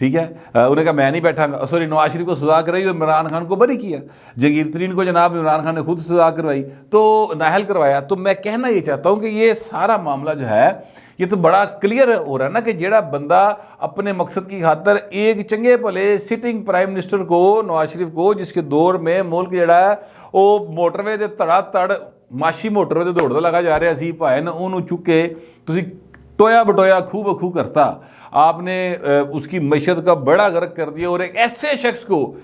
ٹھیک ہے. انہوں نے کہا میں نہیں بیٹھا گا, سوری نواز شریف کو سزا کرائی اور عمران خان کو بری کیا. جہانگیر ترین کو جناب عمران خان نے خود سزا کروائی, تو نااہل کروایا. تو میں کہنا یہ چاہتا ہوں کہ یہ سارا معاملہ جو ہے یہ تو بڑا کلیئر ہو رہا ہے نا کہ جیڑا بندہ اپنے مقصد کی خاطر ایک چنگے بھلے سٹنگ پرائم منسٹر کو, نواز شریف کو, جس کے دور میں ملک جڑا ہے وہ موٹر وے دے تڑا تڑ معاشی موٹر وے دے دوڑدا لگا جا رہا سی, بھائی نے انہوں چکے تسی ٹویا بٹویا کھو بخو کرتا, آپ نے اس کی معیشت کا بڑا غرق کر دیا, اور ایک ایسے شخص کو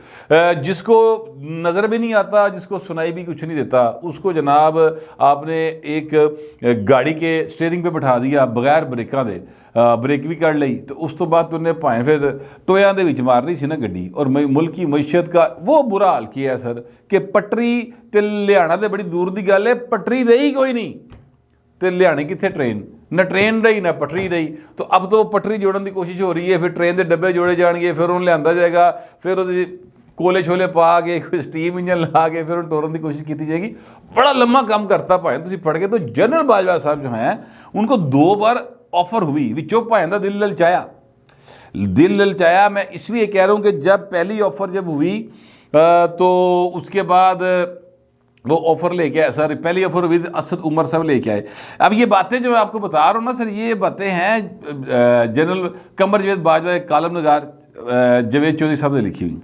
جس کو نظر بھی نہیں آتا, جس کو سنائی بھی کچھ نہیں دیتا, اس کو جناب آپ نے ایک گاڑی کے اسٹیئرنگ پہ بٹھا دیا بغیر بریکاں دے, بریک بھی کر لئی, تو اس تو بعد تو انہیں پائیں پھر ٹویاں دے وچ مارنی سی نا گڈی, اور ملک کی معیشت کا وہ برا حال کیا ہے سر کہ پٹری تے لیانا تے بڑی دور دی گل ہے, پٹری رہی کوئی نہیں تے لیانے کتنے ٹرین, نہ ٹرین رہی نہ پٹری رہی. تو اب تو پٹری جوڑن دی کوشش ہو رہی ہے, پھر ٹرین دے ڈبے جوڑے جان گے, پھر انہوں لیا جائے گا, پھر وہ کولے چھولے پا کے کوئی سٹیم انجن لا کے پھر ٹورن دی کوشش کی جائے گی. بڑا لمبا کام کرتا پائیں تسی پڑھ کے. تو جنرل باجوہ صاحب جو ہیں ان کو 2 بار آفر ہوئی, وچوں پائیں دا دل للچایا. میں اس لیے کہہ رہا ہوں کہ جب پہلی آفر جب ہوئی تو اس کے بعد وہ آفر لے کے آئے, سر پہلی آفر ہوئی اسد عمر صاحب لے کے آئے. اب یہ باتیں جو میں آپ کو بتا رہا ہوں نا سر, یہ باتیں ہیں جنرل قمر جاوید باجوہ کالم نگار جاوید چودھری صاحب نے لکھی ہوئی.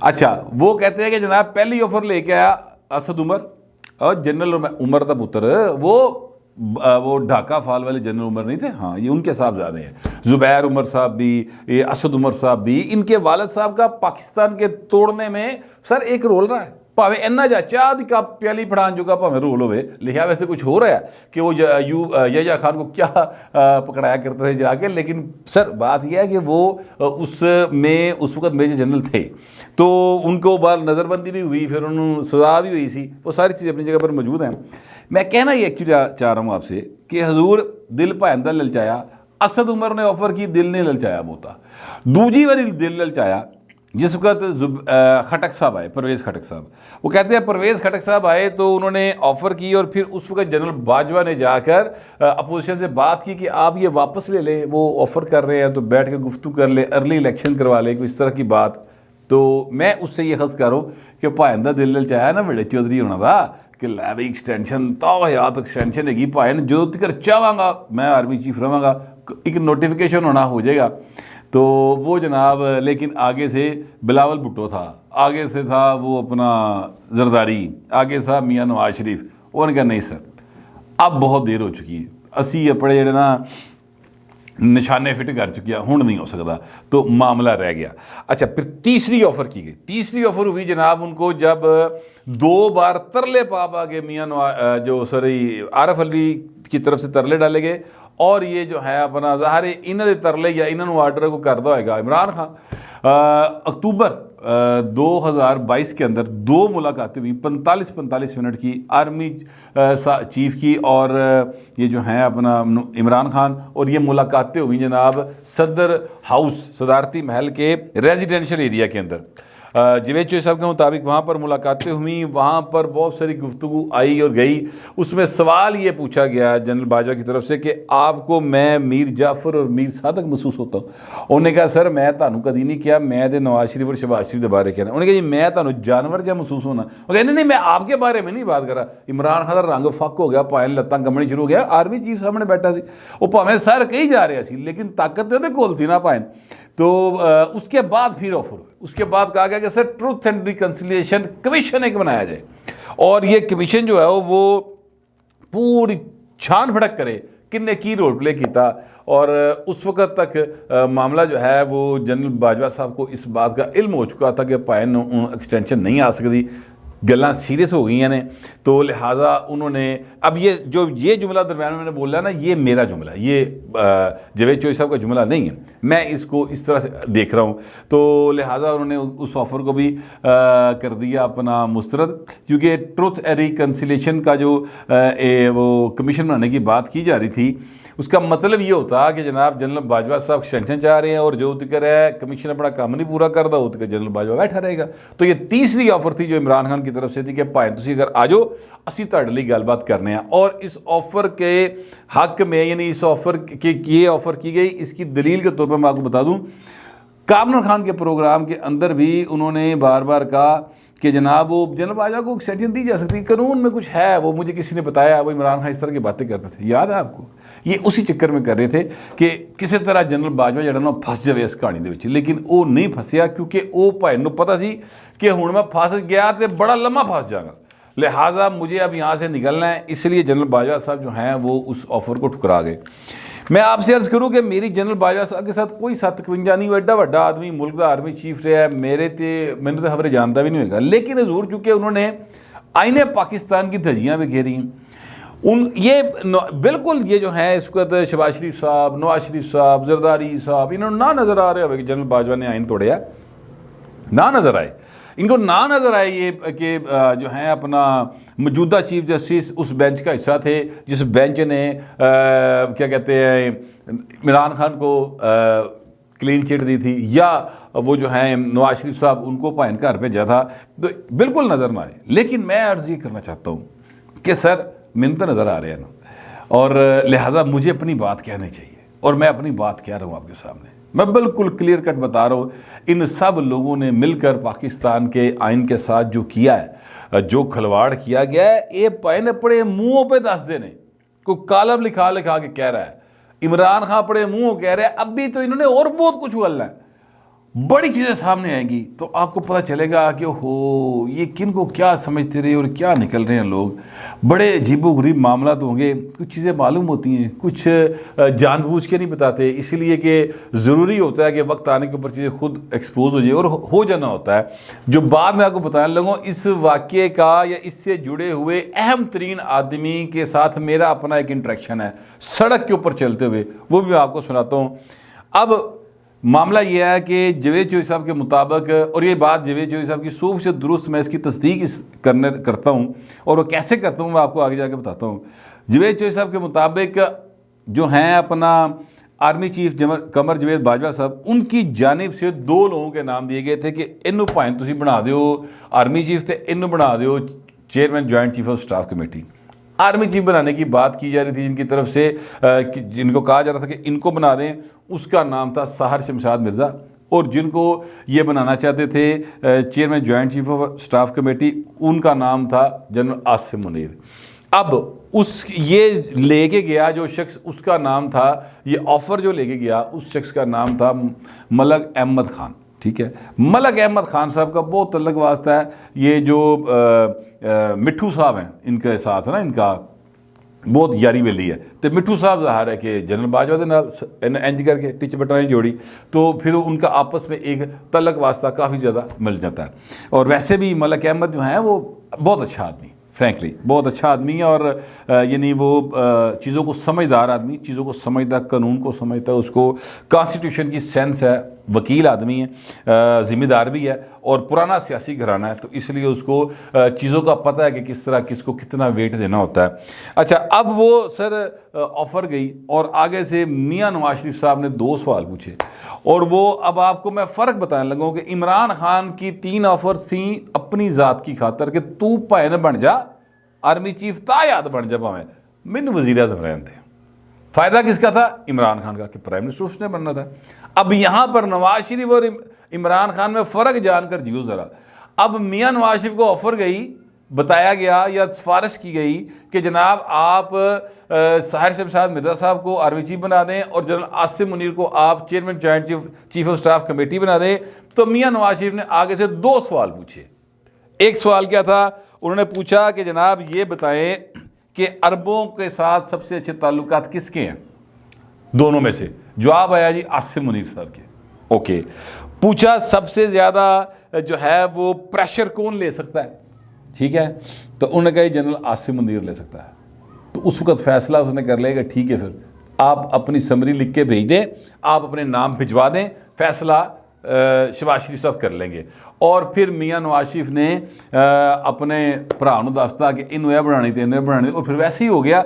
اچھا, وہ کہتے ہیں کہ جناب پہلی آفر لے کے آیا اسد عمر, اور جنرل عمر دا پتر وہ ڈھاکہ فال والے جنرل عمر نہیں تھے, ہاں یہ ان کے صاحبزادے ہیں, زبیر عمر صاحب بھی, یہ اسد عمر صاحب بھی. ان کے والد صاحب کا پاکستان کے توڑنے میں سر ایک رول رہا ہے, پاوے اینا جا چاہ دی کپ پیالی پڑھان جو کا پاوے رول ہوئے. لکھا ویسے کچھ ہو رہا ہے کہ وہ یحییٰ خان کو کیا پکڑایا کرتے تھے جا کے, لیکن سر بات یہ ہے کہ وہ اس وقت میجر جنرل تھے, تو ان کو بار نظر بندی بھی ہوئی, پھر انہوں سزا بھی ہوئی سی, وہ ساری چیزیں اپنی جگہ پر موجود ہیں. میں کہنا یہ ایکچولی چاہ رہا ہوں آپ سے کہ حضور دل پائندہ للچایا, اسد عمر نے آفر کی, دل نہیں للچایا بوتا. دوجی باری دل للچایا جس وقت خٹک صاحب آئے, پرویز خٹک صاحب, وہ کہتے ہیں پرویز خٹک صاحب آئے تو انہوں نے آفر کی, اور پھر اس وقت جنرل باجوہ نے جا کر اپوزیشن سے بات کی کہ آپ یہ واپس لے لیں, وہ آفر کر رہے ہیں تو بیٹھ کے گفتگو کر لیں, ارلی الیکشن کروا لیں, کوئی اس طرح کی بات. تو میں اس سے یہ خرچ کر رہا ہوں کہ پائندہ دل للچایا نا بڑے چودھری ہونا تھا کہ لے بھائی ایکسٹینشن تو حیات ایکسٹینشن ہے گی, پائن جو تکر چاہواں گا میں آرمی چیف رہاں گا, ایک نوٹیفیکیشن ہونا ہو جائے گا. تو وہ جناب لیکن آگے سے بلاول بھٹو تھا, آگے سے تھا وہ اپنا زرداری, آگے تھا میاں نواز شریف. انہوں نے کہا نہیں سر اب بہت دیر ہو چکی ہے, اسی اپنے جڑے نا نشانے فٹ کر چکی ہے, ہن نہیں ہو سکتا, تو معاملہ رہ گیا. اچھا, پھر تیسری آفر کی گئی. تیسری آفر ہوئی جناب ان کو جب 2 بار ترلے پا کے میاں عارف علوی کی طرف سے ترلے ڈالے گئے, اور یہ جو ہے اپنا ظاہر انہوں نے ترلے یا انہوں نے آرڈر کو کردہ ہوئے گا عمران خان. اکتوبر 2022 کے اندر 2 ملاقاتیں ہوئی 45 منٹ کی, آرمی چیف کی اور یہ جو ہیں اپنا عمران خان, اور یہ ملاقاتیں ہوئی جناب صدر ہاؤس, صدارتی محل کے ریزیڈینشل ایریا کے اندر. جاوید چودھری صاحب کے مطابق وہاں پر ملاقاتیں ہوئیں, وہاں پر بہت ساری گفتگو آئی اور گئی. اس میں سوال یہ پوچھا گیا جنرل باجوہ کی طرف سے کہ آپ کو میں میر جعفر اور میر صادق محسوس ہوتا ہوں. انہوں نے کہا سر میں تانوں کدی نہیں کیا, میں تے نواز شریف اور شہباز شریف کے بارے کہنا. انہوں نے کہا جی میں تانوں جانور جا محسوس ہونا. وہ کہا نہیں میں آپ کے بارے میں نہیں بات کر رہا. عمران خان رنگ فک ہو گیا, پائیں لتاں گمنی شروع ہو گیا, آرمی چیف سامنے بیٹھا سی, وہ پاویں سر کہی جا رہا سی لیکن طاقت دے کول سی نہ پائیں. تو اس کے بعد پھر آفر ہوئی. اس کے بعد کہا گیا کہ سر ٹروتھ اینڈ ریکنسیلیشن کمیشن ایک بنایا جائے, اور یہ کمیشن جو ہے وہ پوری چھان پھڑک کرے کن نے کی رول پلے کیتا. اور اس وقت تک معاملہ جو ہے وہ جنرل باجوہ صاحب کو اس بات کا علم ہو چکا تھا کہ پائن ایکسٹینشن نہیں آ سکتی, گلاں سیریس ہو گئی ہیں نے. تو لہٰذا انہوں نے اب یہ جملہ درمیان میں نے بولا نا, یہ میرا جملہ ہے, یہ جاوید چودھری صاحب کا جملہ نہیں ہے, میں اس کو اس طرح سے دیکھ رہا ہوں. تو لہٰذا انہوں نے اس آفر کو بھی کر دیا اپنا مسترد, کیونکہ ٹروتھ ریکنسیلیشن کا جو وہ کمیشن بنانے کی بات کی جا رہی تھی, اس کا مطلب یہ ہوتا کہ جناب جنرل باجوہ صاحب ایکسٹینشن چاہ رہے ہیں, اور جو تکر ہے کمیشن اپنا کام نہیں پورا کرتا وہ تکر جنرل باجوہ بیٹھا رہے گا. تو یہ تیسری آفر تھی جو عمران خان کی طرف سے تھی کہ پائیں تسی اگر آ جاؤ اسی تہاڈے لئی گل بات کرنے ہیں. اور اس آفر کے حق میں, یعنی اس آفر کی یہ آفر کی گئی, اس کی دلیل کے طور پر میں آپ کو بتا دوں, کامران خان کے پروگرام کے اندر بھی انہوں نے بار بار کہا کہ جناب وہ جنرل باجوہ کو ایکسٹینشن دی جا سکتی، قانون میں کچھ ہے، وہ مجھے کسی نے بتایا، وہ عمران خان اس طرح کی باتیں کرتے تھے، یاد ہے آپ کو؟ یہ اسی چکر میں کر رہے تھے کہ کسی طرح جنرل باجوہ جڑا نا پھس جائے اس کہانی دے وچ، لیکن وہ نہیں پھسیا کیونکہ وہ بھائی نو پتہ سی کہ ہن میں پھس گیا تو بڑا لمحہ پھس جاؤں گا، لہٰذا مجھے اب یہاں سے نکلنا ہے، اس لیے جنرل باجوہ صاحب جو ہیں وہ اس آفر کو ٹھکرا گئے۔ میں آپ سے عرض کروں کہ میری جنرل باجوہ صاحب کے ساتھ کوئی 751 نہیں، وہ ایڈا وڈا آدمی ملک کا آرمی چیف رہا ہے، میں تو خبریں جانتا بھی نہیں ہوگا، لیکن حضور چونکہ انہوں نے آئین پاکستان کی دھجیاں بھی گھیری ہیں، یہ بالکل یہ جو ہیں اس وقت شہباز شریف صاحب، نواز شریف صاحب، زرداری صاحب، انہوں نے نہ نظر آ رہے ہوئے کہ جنرل باجوہ نے آئین توڑیا، نہ نظر آئے ان کو، نہ نظر آئے یہ کہ جو ہیں اپنا موجودہ چیف جسٹس اس بینچ کا حصہ تھے جس بینچ نے کیا کہتے ہیں عمران خان کو کلین چٹ دی تھی، یا وہ جو ہیں نواز شریف صاحب ان کو پائن گھر بھیجا تھا، تو بالکل نظر نہ آئے۔ لیکن میں عرض یہ کرنا چاہتا ہوں کہ سر من تو نظر آ رہے ہیں نا، اور لہٰذا مجھے اپنی بات کہنی چاہیے، اور میں اپنی بات کہہ رہا ہوں آپ کے سامنے، میں بالکل کلیئر کٹ بتا رہا ہوں، ان سب لوگوں نے مل کر پاکستان کے آئین کے ساتھ جو کیا ہے، جو کھلواڑ کیا گیا ہے، یہ پائن اپنے منہوں پہ دس دینے، کوئی کالم لکھا کے کہہ رہا ہے، عمران خان اپنے منہوں کہہ رہے ہیں، اب بھی تو انہوں نے اور بہت کچھ اگلنا ہے، بڑی چیزیں سامنے آئیں گی تو آپ کو پتہ چلے گا کہ ہو یہ کن کو کیا سمجھتے رہے اور کیا نکل رہے ہیں لوگ، بڑے عجیب و غریب معاملات ہوں گے، کچھ چیزیں معلوم ہوتی ہیں، کچھ جان بوجھ کے نہیں بتاتے، اس لیے کہ ضروری ہوتا ہے کہ وقت آنے کے اوپر چیزیں خود ایکسپوز ہو جائے اور ہو جانا ہوتا ہے۔ جو بعد میں آپ کو بتانے لگوں اس واقعے کا یا اس سے جڑے ہوئے اہم ترین آدمی کے ساتھ میرا اپنا ایک انٹریکشن ہے سڑک کے اوپر چلتے ہوئے، وہ بھی میں آپ کو سناتا ہوں۔ اب معاملہ یہ ہے کہ جوید چوہدری صاحب کے مطابق، اور یہ بات جوید چوہدری صاحب کی 100% درست، میں اس کی تصدیق کرتا ہوں، اور وہ کیسے کرتا ہوں میں آپ کو آگے جا کے بتاتا ہوں۔ جوید چوہدری صاحب کے مطابق جو ہیں اپنا آرمی چیف قمر جاوید باجوہ صاحب، ان کی جانب سے 2 لوگوں کے نام دیے گئے تھے کہ انہوں بھائیں تسی بنا دیو آرمی چیف تھے، انہوں بنا دیو chairman joint chief of staff committee. Army chief بنانے کی بات کی جا رہی تھی جن کی طرف سے، جن کو کہا جا رہا تھا کہ ان کو بنا دیں، اس کا نام تھا ساحر شمشاد مرزا، اور جن کو یہ بنانا چاہتے تھے chairman joint chief of staff committee, ان کا نام تھا جنرل آصف منیر۔ اب یہ لے کے گیا جو شخص، اس کا نام تھا، یہ آفر جو لے کے گیا اس شخص کا نام تھا ملک احمد خان، ٹھیک ہے؟ ملک احمد خان صاحب کا بہت تعلق واسطہ ہے، یہ جو مٹھو صاحب ہیں ان کے ساتھ نا، ان کا بہت یاری ویلی ہے، تو مٹھو صاحب ظاہر ہے کہ جنرل باجوہ دے نال انج کر کے ٹچ بٹائیں جوڑی، تو پھر ان کا آپس میں ایک تعلق واسطہ کافی زیادہ مل جاتا ہے۔ اور ویسے بھی ملک احمد جو ہیں وہ بہت اچھا آدمی، فرینکلی بہت اچھا آدمی ہے، اور یعنی وہ چیزوں کو سمجھدار آدمی، چیزوں کو سمجھتا، قانون کو سمجھتا، اس کو کانسٹیٹیوشن کی سینس ہے، وکیل آدمی ہے، ذمہ دار بھی ہے، اور پرانا سیاسی گھرانہ ہے، تو اس لیے اس کو چیزوں کا پتہ ہے کہ کس طرح کس کو کتنا ویٹ دینا ہوتا ہے۔ اچھا، اب وہ سر آفر گئی، اور آگے سے میاں نواز شریف صاحب نے 2 سوال پوچھے، اور وہ اب آپ کو میں فرق بتانے لگوں کہ عمران خان کی 3 آفرز تھیں اپنی ذات کی خاطر کہ تو پائن بن جا آرمی چیف، تا یاد بن جا پاویں مینوں وزیر اعظم رہن دے۔ فائدہ کس کا تھا؟ عمران خان کا، کہ پرائم منسٹر اس نے بننا تھا۔ اب یہاں پر نواز شریف اور عمران خان میں فرق جان کر جیو ذرا۔ اب میاں نواز شریف کو آفر گئی، بتایا گیا یا سفارش کی گئی کہ جناب آپ ساحر شمشاد مرزا صاحب کو آرمی چیف بنا دیں اور جنرل آصف منیر کو آپ chairman joint chief of staff committee بنا دیں، تو میاں نواز شریف نے آگے سے 2 سوال پوچھے۔ ایک سوال کیا تھا؟ انہوں نے پوچھا کہ جناب یہ بتائیں کہ عربوں کے ساتھ سب سے اچھے تعلقات کس کے ہیں دونوں میں سے؟ جواب آیا جی آصف منیر صاحب کے۔ اوکے، پوچھا سب سے زیادہ جو ہے وہ پریشر کون لے سکتا ہے؟ ٹھیک ہے، تو انہوں نے کہا جنرل آصف منیر لے سکتا ہے۔ تو اس وقت فیصلہ اس نے کر لیا کہ ٹھیک ہے، پھر آپ اپنی سمری لکھ کے بھیج دیں، آپ اپنے نام بھجوا دیں، فیصلہ شہباز شریف صاحب کر لیں گے۔ اور پھر میاں نواز شریف نے اپنے بھرا نوں دستا کہ انہوں یہ بنانی تے انہوں بنانی، اور پھر ویسے ہی ہو گیا۔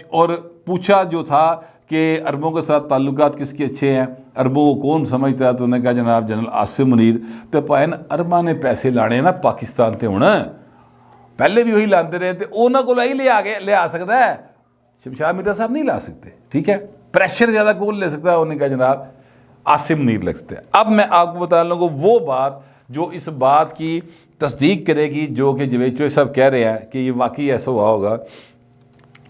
اور پوچھا جو تھا کہ عربوں کے ساتھ تعلقات کس کے اچھے ہیں، عربوں کو کون سمجھتا ہے، تو انہوں نے کہا جناب جنرل آصف منیر۔ تو پائن عرباں نے پیسے لانے نا پاکستان تے ہونا، پہلے بھی وہی لاندے رہے تھے، انہوں کو ہی لیا سکتا ہے، شمشاد مرزا صاحب نہیں لا سکتے، ٹھیک ہے؟ پریشر زیادہ کون لے سکتا ہے؟ انہوں نے کہا جناب عاصم منیر لگتے ہیں۔ اب میں آپ کو بتا لوں گا وہ بات جو اس بات کی تصدیق کرے گی جو کہ جوید چوہے صاحب کہہ رہے ہیں کہ یہ واقعی ایسا ہوا ہوگا۔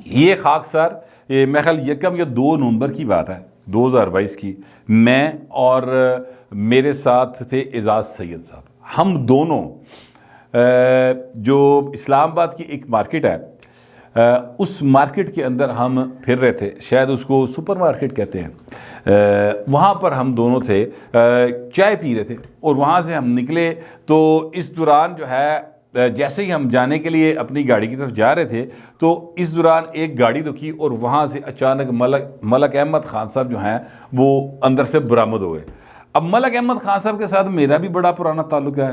یہ خاکسار میں خیال 1 یا 2 نومبر کی بات ہے 2022 کی، میں اور میرے ساتھ تھے اعزاز سید صاحب، ہم دونوں جو اسلام آباد کی ایک مارکیٹ ہے اس مارکیٹ کے اندر ہم پھر رہے تھے، شاید اس کو سپر مارکیٹ کہتے ہیں، وہاں پر ہم دونوں تھے، چائے پی رہے تھے اور وہاں سے ہم نکلے تو اس دوران جو ہے جیسے ہی ہم جانے کے لیے اپنی گاڑی کی طرف جا رہے تھے تو اس دوران ایک گاڑی رکی اور وہاں سے اچانک ملک احمد خان صاحب جو ہیں وہ اندر سے برآمد ہوئے۔ اب ملک احمد خان صاحب کے ساتھ میرا بھی بڑا پرانا تعلق ہے،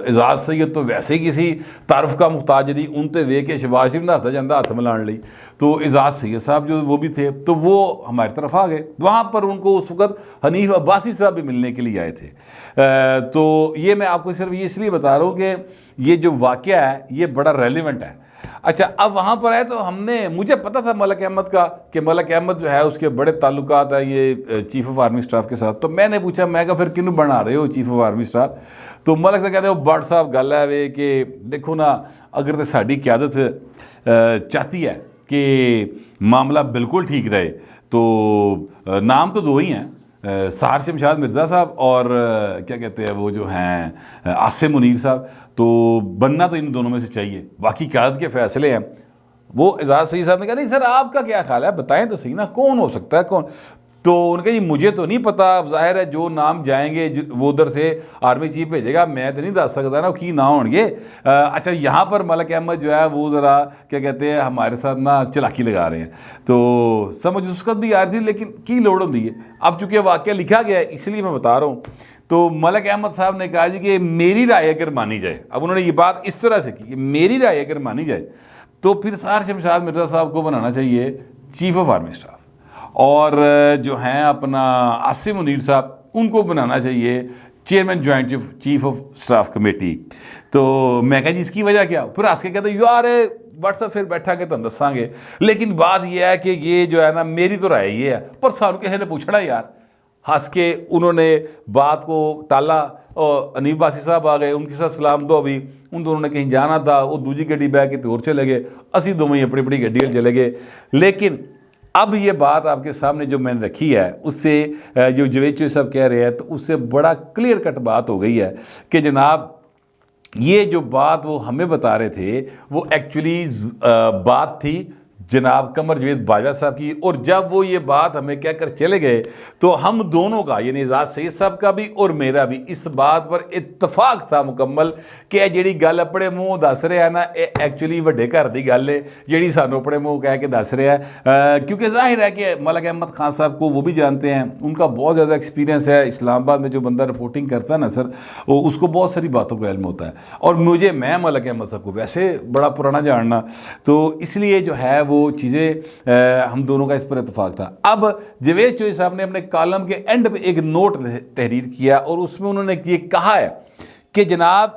اعزاز سید تو ویسے ہی کسی تعارف کا محتاج نہیں، ان تے وے کے شباز شریف نہ جاندہ ہاتھ ملان لی، تو اعزاز سید صاحب جو وہ بھی تھے تو وہ ہماری طرف آ گئے، وہاں پر ان کو اس وقت حنیف عباسی صاحب بھی ملنے کے لیے آئے تھے۔ تو یہ میں آپ کو صرف یہ اس لیے بتا رہا ہوں کہ یہ جو واقعہ ہے یہ بڑا ریلیونٹ ہے۔ اچھا، اب وہاں پر آئے تو مجھے پتا تھا ملک احمد کا کہ ملک احمد جو ہے اس کے بڑے تعلقات ہیں یہ چیف آف آرمی سٹاف کے ساتھ، تو میں نے پوچھا، میں کہا پھر کنوں بنا رہے ہو چیف آف آرمی سٹاف؟ تو ملک سے کہتے ہیں بٹ صاحب گل ہے وے کہ دیکھو نا، اگر تو ساری قیادت چاہتی ہے کہ معاملہ بالکل ٹھیک رہے تو نام تو 2 ہی ہیں، سہار شمشاد مرزا صاحب اور کیا کہتے ہیں وہ جو ہیں عاصم منیر صاحب، تو بننا تو ان دونوں میں سے چاہیے، باقی قیادت کے فیصلے ہیں۔ وہ اعزاز سید صاحب نے کہا نہیں سر آپ کا کیا خیال ہے، بتائیں تو صحیح نا کون ہو سکتا ہے کون؟ تو ان کا جی مجھے تو نہیں پتا، اب ظاہر ہے جو نام جائیں گے وہ ادھر سے آرمی چیف بھیجے گا، میں تو نہیں دس سکتا نا کی نام ہوں گے۔ اچھا، یہاں پر ملک احمد جو ہے وہ ذرا کیا کہتے ہیں ہمارے ساتھ نا چلاکی لگا رہے ہیں، تو سمجھ اس وقت بھی آ رہی تھی لیکن کی لوڑ ہوتی ہے، اب چونکہ واقعہ لکھا گیا ہے اس لیے میں بتا رہا ہوں۔ تو ملک احمد صاحب نے کہا جی کہ میری رائے اگر مانی جائے، اب انہوں نے یہ بات اس طرح سے کی کہ میری رائے اگر مانی جائے تو پھر سہار شمشاد مرزا صاحب کو بنانا چاہیے چیف آف آرمی اسٹاف، اور جو ہیں اپنا عاصم منیر صاحب ان کو بنانا چاہیے chairman joint chief of staff committee. تو میں کہا جی اس کی وجہ کیا؟ پھر ہنس کے کہتے یار واٹس ایپ پھر بیٹھا کے تم دساں گے، لیکن بات یہ ہے کہ یہ جو ہے نا میری تو رائے یہ ہے، پر سانو کسی نے پوچھنا یار، ہنس کے انہوں نے بات کو ٹالا، اور حنیف عباسی صاحب آ گئے، ان کے ساتھ سلام دو، ابھی ان دونوں نے کہیں جانا تھا، وہ دوسری گڈی بہ کے تو اور چلے گئے، اسی دونوں ہی اپنی اپنی گڈی چلے گئے۔ لیکن اب یہ بات آپ کے سامنے جو میں نے رکھی ہے اس سے جو جوید چوہے صاحب کہہ رہے ہیں تو اس سے بڑا کلیئر کٹ بات ہو گئی ہے کہ جناب یہ جو بات وہ ہمیں بتا رہے تھے وہ ایکچولی بات تھی جناب قمر جاوید باجوہ صاحب کی، اور جب وہ یہ بات ہمیں کہہ کر چلے گئے تو ہم دونوں کا یعنی اعزاز سید صاحب کا بھی اور میرا بھی اس بات پر اتفاق تھا مکمل کہ جیڑی گل اپنے منہ دس رہے ہیں نا یہ ایکچولی وڈے گھر دی گل ہے جیڑی سانوں اپنے منہ کہہ کے دس رہے ہیں، کیونکہ ظاہر ہے کہ ملک احمد خان صاحب کو وہ بھی جانتے ہیں، ان کا بہت زیادہ ایکسپیرینس ہے، اسلام آباد میں جو بندہ رپورٹنگ کرتا ہے نا سر اس کو بہت ساری باتوں کا علم ہوتا ہے، اور میں ملک احمد صاحب کو ویسے بڑا پرانا جاننا، تو اس لیے جو ہے وہ چیزیں ہم دونوں کا اس پر اتفاق تھا۔ اب جوید چوہے صاحب نے اپنے کالم کے اینڈ پہ ایک نوٹ تحریر کیا اور اس میں انہوں نے یہ کہا ہے کہ جناب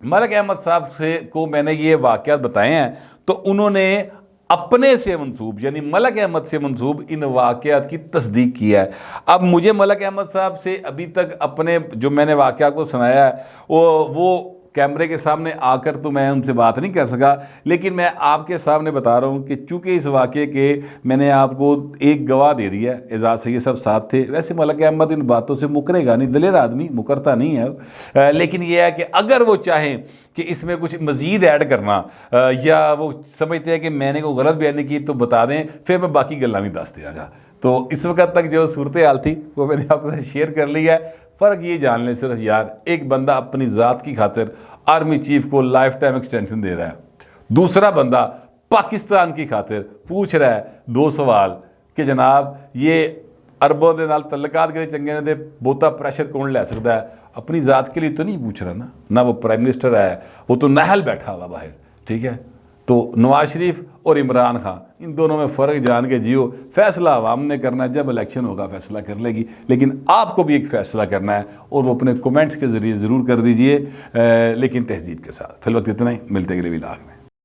ملک احمد صاحب کو میں نے یہ واقعات بتائے ہیں تو انہوں نے اپنے سے منسوب یعنی ملک احمد سے منسوب ان واقعات کی تصدیق کیا ہے۔ اب مجھے ملک احمد صاحب سے ابھی تک اپنے جو میں نے واقعات کو سنایا ہے وہ کیمرے کے سامنے آ کر تو میں ان سے بات نہیں کر سکا، لیکن میں آپ کے سامنے بتا رہا ہوں کہ چونکہ اس واقعے کے میں نے آپ کو ایک گواہ دے دیا ہے، اعزاز سید صاحب ساتھ تھے۔ ویسے ملک احمد ان باتوں سے مکرے گا نہیں، دلیر آدمی مکرتا نہیں ہے، لیکن یہ ہے کہ اگر وہ چاہیں کہ اس میں کچھ مزید ایڈ کرنا یا وہ سمجھتے ہیں کہ میں نے کوئی غلط بیانی کی تو بتا دیں، پھر میں باقی گلاں بھی دس دیا گا۔ تو اس وقت تک جو صورتحال تھی وہ میں نے آپ کے ساتھ شیئر کر لی ہے۔ فرق یہ جان لیں صرف یار، ایک بندہ اپنی ذات کی خاطر آرمی چیف کو لائف ٹائم ایکسٹینشن دے رہا ہے، دوسرا بندہ پاکستان کی خاطر پوچھ رہا ہے 2 سوال کہ جناب یہ عربوں دے نال تعلقات کے چنگے نے دے بہتا پریشر کون لے سکتا ہے، اپنی ذات کے لیے تو نہیں پوچھ رہا نا وہ پرائم منسٹر ہے، وہ تو نہل بیٹھا ہوا باہر، ٹھیک ہے۔ تو نواز شریف اور عمران خان ان دونوں میں فرق جان کے جیو، فیصلہ عوام نے کرنا ہے، جب الیکشن ہوگا فیصلہ کر لے گی، لیکن آپ کو بھی ایک فیصلہ کرنا ہے اور وہ اپنے کومنٹس کے ذریعے ضرور کر دیجئے، لیکن تہذیب کے ساتھ۔ فی الوقت اتنا ہی، ملتے اگلے ولاگ میں۔